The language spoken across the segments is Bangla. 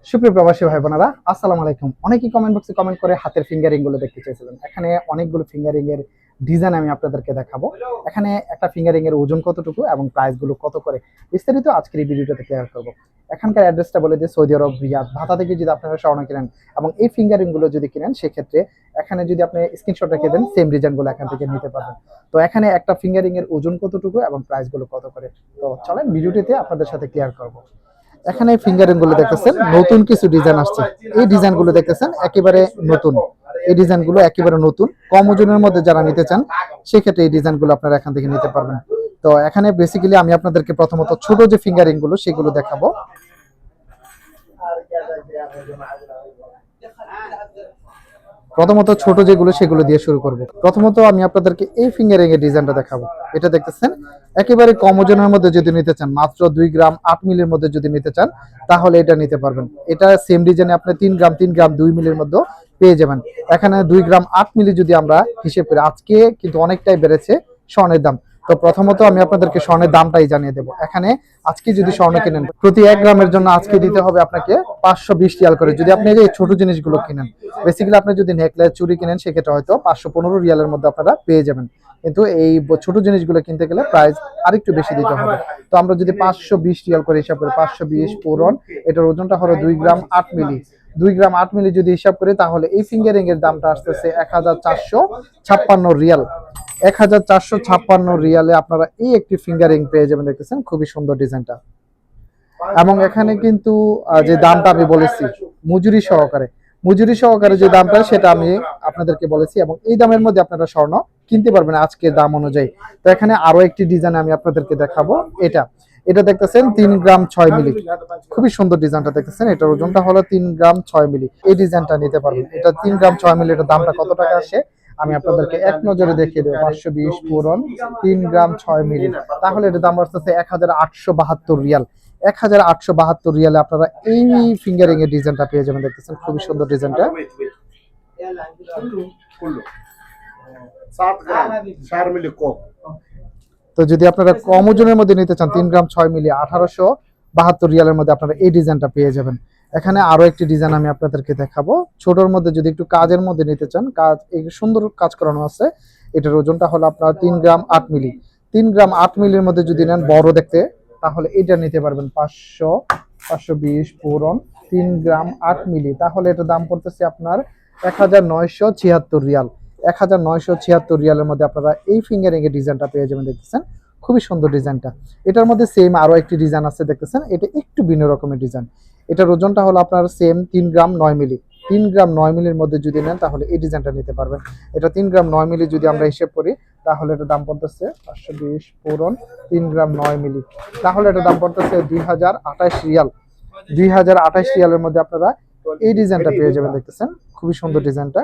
সুপ্রিয় প্রবাসী ভাই বোনেরা, আসসালামু আলাইকুম। অনেকেই কমেন্ট বক্সে কমেন্ট করে হাতের ফিঙ্গারিং গুলো দেখতে চেয়েছিলেন। এখানে অনেকগুলো ফিঙ্গারিং এর ডিজাইন আমি আপনাদেরকে দেখাবো। এখানে একটা ফিঙ্গারিং এর ওজন কতটুকু এবং প্রাইস গুলো কত করে বিস্তারিত আজকের এই ভিডিওটাতে ক্লিয়ার করব। এখানকার অ্যাড্রেসটা বলে দিয়ে সৌদি আরব রিয়াদ ভাতা থেকে যদি আপনারা স্বর্ণ কিনেন এবং এই ফিঙ্গারিং গুলো যদি কিনেন সেক্ষেত্রে এখানে যদি আপনি স্ক্রিনশট রেখে দেন সেম ডিজাইন গুলো এখান থেকে নিতে পারবেন। তো এখানে একটা ফিঙ্গারিং এর ওজন কতটুকু এবং প্রাইস গুলো কত করে, তো চলেন ভিডিওটিতে আপনাদের সাথে ক্লিয়ার করব। এখানে ফিঙ্গারিং গুলো দেখতেছেন নতুন কিছু ডিজাইন আসছে। এই ডিজাইন গুলো দেখতেছেন একেবারে নতুন। এই ডিজাইন গুলো একেবারে নতুন, কম ওজনের মধ্যে যারা নিতে চান সেক্ষেত্রে এই ডিজাইন গুলো আপনারা এখান থেকে নিতে পারবেন। তো এখানে বেসিক্যালি আমি আপনাদেরকে প্রথমত ছোট যে ফিঙ্গারিং গুলো সেগুলো দেখাবো। প্রথমত ছোট যেগুলো সেগুলো দিয়ে শুরু করব। প্রথমত আমি আপনাদেরকে এই ফিঙ্গারিং এর ডিজাইনটা দেখাবো। এটা দেখতেছেন একেবারে কম ওজনের মধ্যে যদি নিতে চান, মাত্র 2 গ্রাম 8 মিলির মধ্যে যদি নিতে চান তাহলে এটা নিতে পারবেন। এটা সেম ডিজাইনে আপনি 3 গ্রাম 2 মিলির মধ্যে পেয়ে যাবেন। এখানে 2 গ্রাম 8 মিলি যদি আমরা হিসেব করি, আজকে কিন্তু অনেকটাই বেড়েছে স্বর্ণের দাম। তো প্রথমত আমি আপনাদেরকে স্বর্ণের দামটাই জানিয়ে দেবো। এখানে আজকে যদি স্বর্ণ কিনেন প্রতি 1 গ্রামের জন্য আজকে দিতে হবে আপনাকে 520 রিয়াল করে। যদি আপনি এই ছোট জিনিসগুলো কিনেন, বেসিক্যালি আপনি যদি নেকলেস চুড়ি কিনেন সেক্ষেত্রে হয়তো 515 রিয়ালের মধ্যে আপনারা পেয়ে যাবেন। কিন্তু এই ছোট জিনিসগুলো কিনতে গেলে প্রাইস আরেকটু বেশি দিতে হবে। তো আমরা যদি 520 রিয়াল করে হিসাব করি, 520 পূরণ এটার ওজনটা হলো 2 গ্রাম 8 মিলি। 2 গ্রাম 8 মিলি যদি হিসাব করি তাহলে এই ফিঙ্গারিং এর দামটা আসতেছে 1456 রিয়াল। 1456 রিয়ালে আপনারা এই একটি ফিঙ্গারিং পেয়ে যাবেন। দেখতেছেন খুবই সুন্দর ডিজাইনটা। এবং এখানে কিন্তু যে দামটা আমি বলেছি মজুরি সহকারে যে দামটা সেটা আমি আপনাদেরকে বলেছি এবং এই দামের মধ্যে আপনারা স্বর্ণ কিনতে পারবেন আজকের দাম অনুযায়ী। তো এখানে আরো একটি ডিজাইন আমি আপনাদেরকে দেখাবো। এটা দেখতেছেন 3 গ্রাম 6 মিলি। খুবই সুন্দর ডিজাইনটা দেখতেছেন। এটার ওজনটা হলো 3 গ্রাম 6 মিলি। এই ডিজাইনটা নিতে পারবেন। এটা 3 গ্রাম 6 মিলি। এটার দামটা কত টাকা আসে আমি আপনাদেরকে এক নজরে দেখিয়ে দেবো। 520 পূরণ 3 গ্রাম 6 মিলি, তাহলে এটার দাম আসতেছে 1872 রিয়াল। 1872 রিয়ালে আপনারা এই ফিঙ্গারিং এর ডিজাইনটা পেয়ে যাবেন। দেখতেছেন খুবই সুন্দর ডিজাইনটা। তো যদি আপনারা কম ওজনের মধ্যে নিতে চান 3 গ্রাম 6 মিলি 1872 রিয়ালের মধ্যে আপনারা এই ডিজাইনটা পেয়ে যাবেন। এখানে আরো একটি ডিজাইন আমি আপনাদেরকে দেখাবো। ছোটর মধ্যে যদি একটু কাজের মধ্যে নিতে চান, কাজ এই সুন্দর কাজ করানো আছে। এটার ওজনটা হলো আপনার 3 গ্রাম 8 মিলি। 3 গ্রাম 8 মিলির মধ্যে যদি নেন বড় দেখতে তাহলে এটা নিতে পারবেন 520 পূরণ 3 গ্রাম 8 মিলি, তাহলে এটার দাম পড়তেছে আপনার 1976 রিয়াল। 1976 রিয়ালের মধ্যে আপনারা এই ফিঙ্গারিং এর ডিজাইনটা পেয়ে যাবেন। দেখতেছেন খুবই সুন্দর ডিজাইনটা। এটার মধ্যে সেম আরো একটি ডিজাইন আছে, দেখতেছেন এটা একটু ভিন্ন রকমের ডিজাইন। এটার ওজনটা হলো আপনার সেম 3 গ্রাম 9 মিলি। 3 গ্রাম 9 মিলির মধ্যে যদি নেন তাহলে এই ডিজাইনটা নিতে পারবেন। এটা 3 গ্রাম 9 মিলি যদি আমরা হিসেব করি তাহলে এটার দাম পড়তেছে 520 পূরণ 3 গ্রাম 9 মিলি, তাহলে এটার দাম পড়তেছে 2028 রিয়াল। 2028 রিয়ালের মধ্যে আপনারা এই ডিজাইনটা পেয়ে যাবেন। দেখতেছেন খুবই সুন্দর ডিজাইনটা।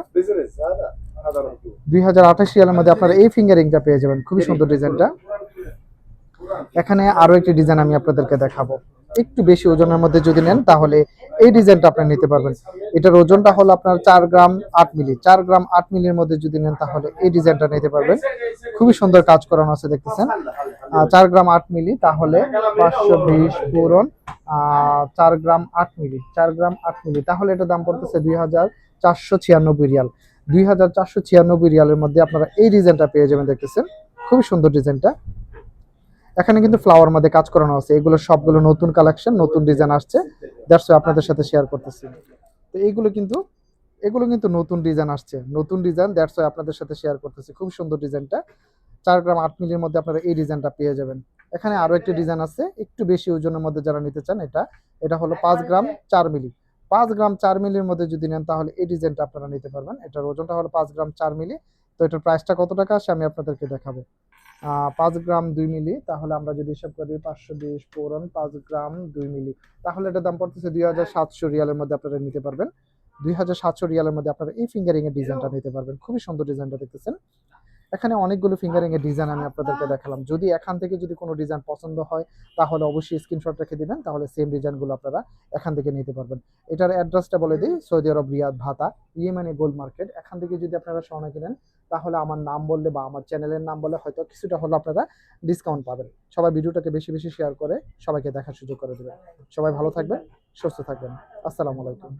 2028 রিয়ালের মধ্যে আপনারা এই ফিঙ্গারিংটা পেয়ে যাবেন। খুবই সুন্দর ডিজাইনটা। এখানে আরো একটি ডিজাইন আমি আপনাদেরকে দেখাবো। একটু বেশি ওজনের মধ্যে যদি নেন তাহলে এই ডিজাইনটা আপনি নিতে পারবেন। এটার ওজনটা হলো আপনার 4 গ্রাম 8 মিলি। 4 গ্রাম 8 মিলির মধ্যে যদি নেন তাহলে এই ডিজাইনটা নিতে পারবেন। খুবই সুন্দর কাজ করানো আছে। দেখতেছেন 4 গ্রাম 8 মিলি, তাহলে 520 পূরণ 4 গ্রাম 8 মিলি। 4 গ্রাম 8 মিলি, তাহলে এটার দাম পড়তেছে 2496 রিয়াল। 2496 রিয়ালের মধ্যে আপনারা এই ডিজাইনটা পেয়ে যাবেন। দেখতেছেন খুবই সুন্দর ডিজাইনটা। এখানে কিন্তু ফ্লাওয়ার মধ্যে কাজ করানো আছে। এগুলো সবগুলো নতুন কালেকশন, নতুন ডিজাইন আসছে, দ্যাটস ওয়াই আপনাদের সাথে শেয়ার করতেছি। তো এগুলো কিন্তু নতুন ডিজাইন আসছে, নতুন ডিজাইন, দ্যাটস ওয়াই আপনাদের সাথে শেয়ার করতেছি। খুব সুন্দর ডিজাইনটা। 4 গ্রাম 8 মিলির মধ্যে আপনারা এই ডিজাইনটা পেয়ে যাবেন। এখানে আরো একটি ডিজাইন আছে একটু বেশি ওজনের মধ্যে যারা নিতে চান, এটা হলো 5 গ্রাম 4 মিলি। 5 গ্রাম 4 মিলির মধ্যে যদি নেন তাহলে এই ডিজাইনটা আপনারা নিতে পারবেন। এটার ওজনটা হলো 5 গ্রাম 4 মিলি। তো এটার প্রাইসটা কত টাকা আসে আমি আপনাদেরকে দেখাবো। 5 গ্রাম 2 মিলি, তাহলে আমরা যদি হিসাব করি 520 পূরণ 5 গ্রাম 2 মিলি, তাহলে এটার দাম পড়তেছে 2700 রিয়ালের মধ্যে আপনারা নিতে পারবেন। 2700 রিয়ালের মধ্যে আপনারা এই ফিঙ্গারিং এর ডিজাইনটা নিতে পারবেন। খুবই সুন্দর ডিজাইনটা দেখতেছেন। এখানে অনেকগুলো ফিঙ্গারিং এর ডিজাইন আমি আপনাদেরকে দেখালাম। যদি এখান থেকে যদি কোনো ডিজাইন পছন্দ হয় তাহলে অবশ্যই স্ক্রিনশট রেখে দিবেন, তাহলে সেম ডিজাইনগুলো আপনারা এখান থেকে নিতে পারবেন। এটার অ্যাড্রেসটা বলে দিই, সৌদি আরব রিয়াদ ভাতা ইয়েমেনি গোল্ড মার্কেট। এখান থেকে যদি আপনারা স্বর্ণ কিনেন তাহলে আমার নাম বললে বা আমার চ্যানেলের নাম বলে হয়তো কিছুটা হলো আপনারা ডিসকাউন্ট পাবেন। সবাই ভিডিওটাকে বেশি বেশি শেয়ার করে সবাইকে দেখার সুযোগ করে দেবেন। সবাই ভালো থাকবেন। সুস্থ থাকবেন। আসসালামু আলাইকুম।